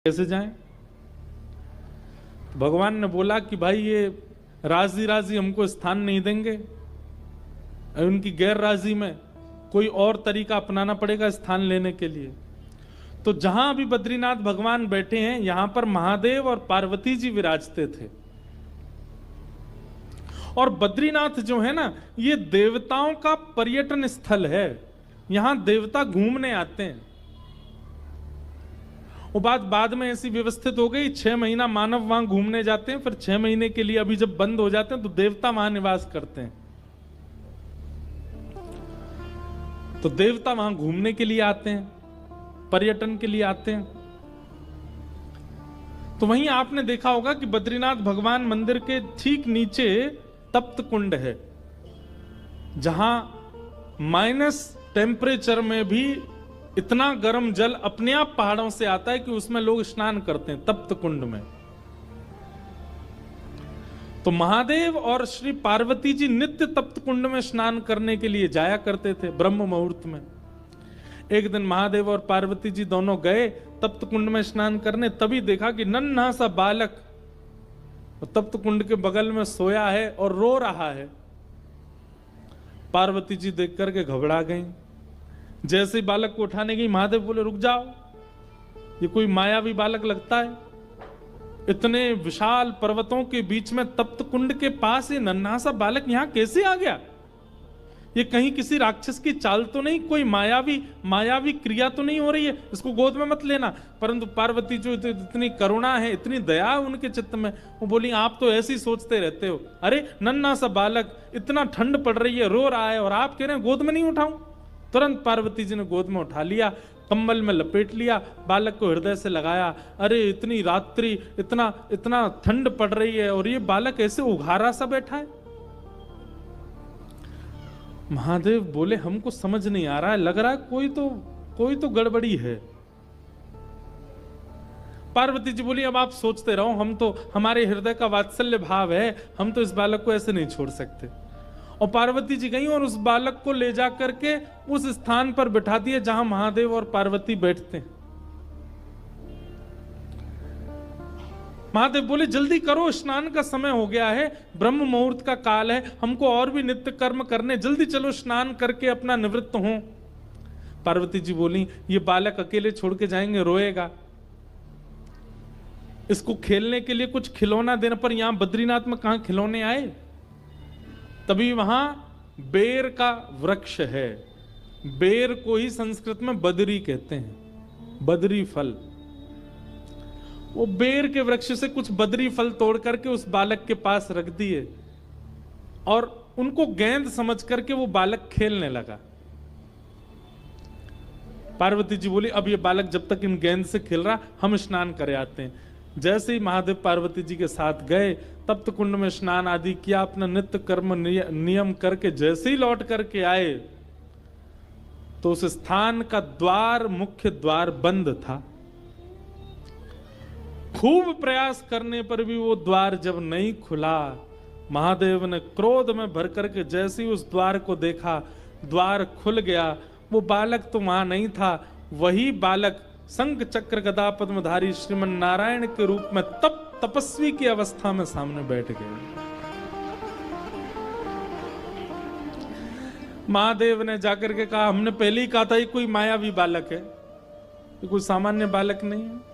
कैसे जाएं? भगवान ने बोला कि भाई ये राजी राजी हमको स्थान नहीं देंगे, उनकी गैर राजी में कोई और तरीका अपनाना पड़ेगा स्थान लेने के लिए। तो जहां अभी बद्रीनाथ भगवान बैठे हैं, यहां पर महादेव और पार्वती जी विराजते थे। और बद्रीनाथ जो है ना, ये देवताओं का पर्यटन स्थल है, यहां देवता घूमने आते हैं। वो बात बाद में ऐसी व्यवस्थित हो गई, 6 महीना मानव वहां घूमने जाते हैं, फिर 6 महीने के लिए अभी जब बंद हो जाते हैं तो देवता वहां निवास करते हैं। तो देवता वहां घूमने के लिए आते हैं, पर्यटन के लिए आते हैं। तो वहीं आपने देखा होगा कि बद्रीनाथ भगवान मंदिर के ठीक नीचे तप्त कुंड है, जहां माइनस टेम्परेचर में भी इतना गर्म जल अपने आप पहाड़ों से आता है कि उसमें लोग स्नान करते हैं तप्त कुंड में। तो महादेव और श्री पार्वती जी नित्य तप्त कुंड में स्नान करने के लिए जाया करते थे ब्रह्म मुहूर्त में। एक दिन महादेव और पार्वती जी दोनों गए तप्त कुंड में स्नान करने, तभी देखा कि नन्हा सा बालक तप्त कुंड के बगल में सोया है और रो रहा है। पार्वती जी देख करके घबरा गई। जैसे ही बालक को उठाने गई, महादेव बोले रुक जाओ, ये कोई मायावी बालक लगता है। इतने विशाल पर्वतों के बीच में तप्त कुंड के पास ये नन्हा सा बालक यहां कैसे आ गया? ये कहीं किसी राक्षस की चाल तो नहीं, कोई मायावी क्रिया तो नहीं हो रही है, इसको गोद में मत लेना। परंतु पार्वती जो इतनी करुणा है, इतनी दया है उनके चित्त में, वो बोली आप तो ऐसे ही सोचते रहते हो। अरे नन्हा सा बालक, इतना ठंड पड़ रही है, रो रहा है, और आप कह रहे हैं गोद में नहीं उठाऊं? तुरंत पार्वती जी ने गोद में उठा लिया, कंबल में लपेट लिया, बालक को हृदय से लगाया। अरे इतनी रात्रि, इतना ठंड पड़ रही है और ये बालक ऐसे उघारा सा बैठा है। महादेव बोले हमको समझ नहीं आ रहा है, लग रहा है कोई तो गड़बड़ी है। पार्वती जी बोली अब आप सोचते रहो, हम तो, हमारे हृदय का वात्सल्य भाव है, हम तो इस बालक को ऐसे नहीं छोड़ सकते। और पार्वती जी गई और उस बालक को ले जा करके उस स्थान पर बिठा दिए जहां महादेव और पार्वती बैठते हैं। महादेव बोले जल्दी करो, स्नान का समय हो गया है, ब्रह्म मुहूर्त का काल है, हमको और भी नित्य कर्म करने, जल्दी चलो स्नान करके अपना निवृत्त हो। पार्वती जी बोली ये बालक अकेले छोड़ के जाएंगे, रोएगा, इसको खेलने के लिए कुछ खिलौना देने पर, यहां बद्रीनाथ में कहां खिलौने आए? तभी वहां बेर का वृक्ष है, बेर को ही संस्कृत में बदरी कहते हैं, बदरी फल। वो बेर के वृक्ष से कुछ बदरी फल तोड़ करके उस बालक के पास रख दिए और उनको गेंद समझ करके वो बालक खेलने लगा। पार्वती जी बोली अब ये बालक जब तक इन गेंद से खेल रहा, हम स्नान करे आते हैं। जैसे ही महादेव पार्वती जी के साथ गए, तप्त कुंड में स्नान आदि किया, अपना नित्य कर्म नियम करके जैसे ही लौट करके आए तो उस स्थान का द्वार, मुख्य द्वार बंद था। खूब प्रयास करने पर भी वो द्वार जब नहीं खुला, महादेव ने क्रोध में भर करके जैसे ही उस द्वार को देखा, द्वार खुल गया। वो बालक तो वहां नहीं था, वही बालक शंख चक्र गदा पद्मधारी श्रीमन नारायण के रूप में तपस्वी की अवस्था में सामने बैठ गए। महादेव ने जाकर के कहा हमने पहले ही कहा था ये कोई मायावी बालक है, ये कोई सामान्य बालक नहीं है।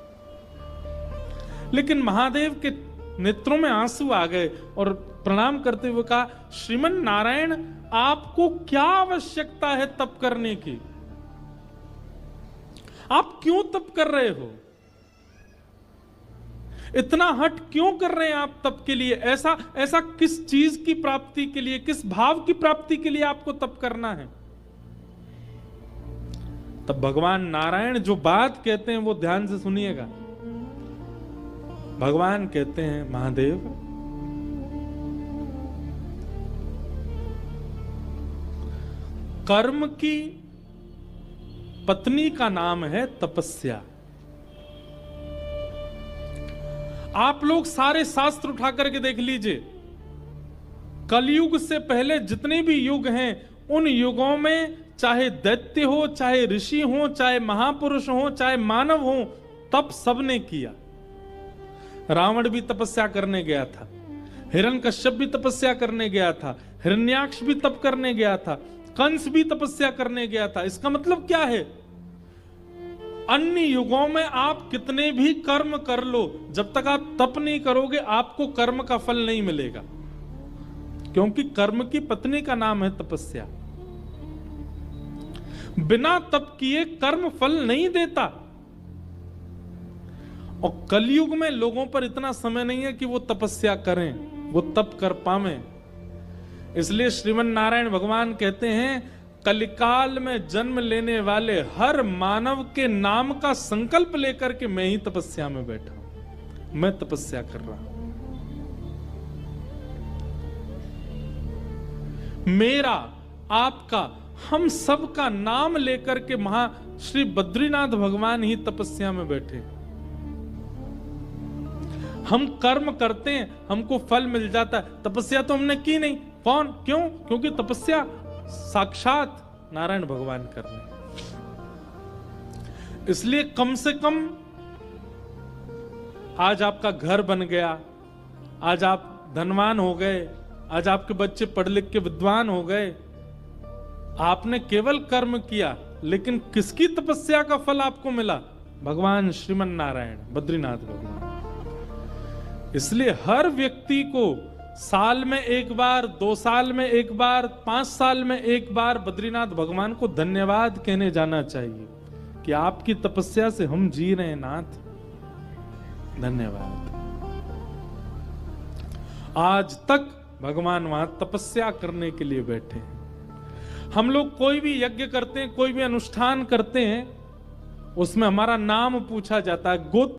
लेकिन महादेव के नेत्रों में आंसू आ गए और प्रणाम करते हुए कहा श्रीमन नारायण आपको क्या आवश्यकता है तप करने की? आप क्यों तप कर रहे हो? इतना हट क्यों कर रहे हैं आप तप के लिए? ऐसा किस चीज की प्राप्ति के लिए, किस भाव की प्राप्ति के लिए आपको तप करना है? तब भगवान नारायण जो बात कहते हैं वो ध्यान से सुनिएगा। भगवान कहते हैं महादेव, कर्म की पत्नी का नाम है तपस्या। आप लोग सारे शास्त्र उठा करके देख लीजिए, कलयुग से पहले जितने भी युग हैं, उन युगों में चाहे दैत्य हो, चाहे ऋषि हो, चाहे महापुरुष हो, चाहे मानव हो, तप सबने किया। रावण भी तपस्या करने गया था, हिरण्यकश्यप भी तपस्या करने गया था, हिरण्याक्ष भी तप करने गया था, कंस भी तपस्या करने गया था। इसका मतलब क्या है? अन्य युगों में आप कितने भी कर्म कर लो, जब तक आप तप नहीं करोगे आपको कर्म का फल नहीं मिलेगा, क्योंकि कर्म की पत्नी का नाम है तपस्या। बिना तप किए कर्म फल नहीं देता। और कलयुग में लोगों पर इतना समय नहीं है कि वो तपस्या करें, वो तप कर पावे। इसलिए श्रीमन नारायण भगवान कहते हैं, कलिकाल में जन्म लेने वाले हर मानव के नाम का संकल्प लेकर के मैं ही तपस्या में बैठा हूं, मैं तपस्या कर रहा हूं। मेरा, आपका, हम सब का नाम लेकर के श्री बद्रीनाथ भगवान ही तपस्या में बैठे। हम कर्म करते हैं, हमको फल मिल जाता है। तपस्या तो हमने की नहीं। कौन? क्यों? क्योंकि तपस्या साक्षात नारायण भगवान कर रहे हैं। इसलिए कम से कम आज आपका घर बन गया, आज आप धनवान हो गए, आज आपके बच्चे पढ़ लिख के विद्वान हो गए, आपने केवल कर्म किया, लेकिन किसकी तपस्या का फल आपको मिला? भगवान श्रीमन नारायण बद्रीनाथ भगवान। इसलिए हर व्यक्ति को साल में एक बार, 2 साल में एक बार, 5 साल में एक बार बद्रीनाथ भगवान को धन्यवाद कहने जाना चाहिए कि आपकी तपस्या से हम जी रहे हैं नाथ, धन्यवाद। आज तक भगवान वहां तपस्या करने के लिए बैठे हैं। हम लोग कोई भी यज्ञ करते हैं, कोई भी अनुष्ठान करते हैं, उसमें हमारा नाम पूछा जाता है, गोत्र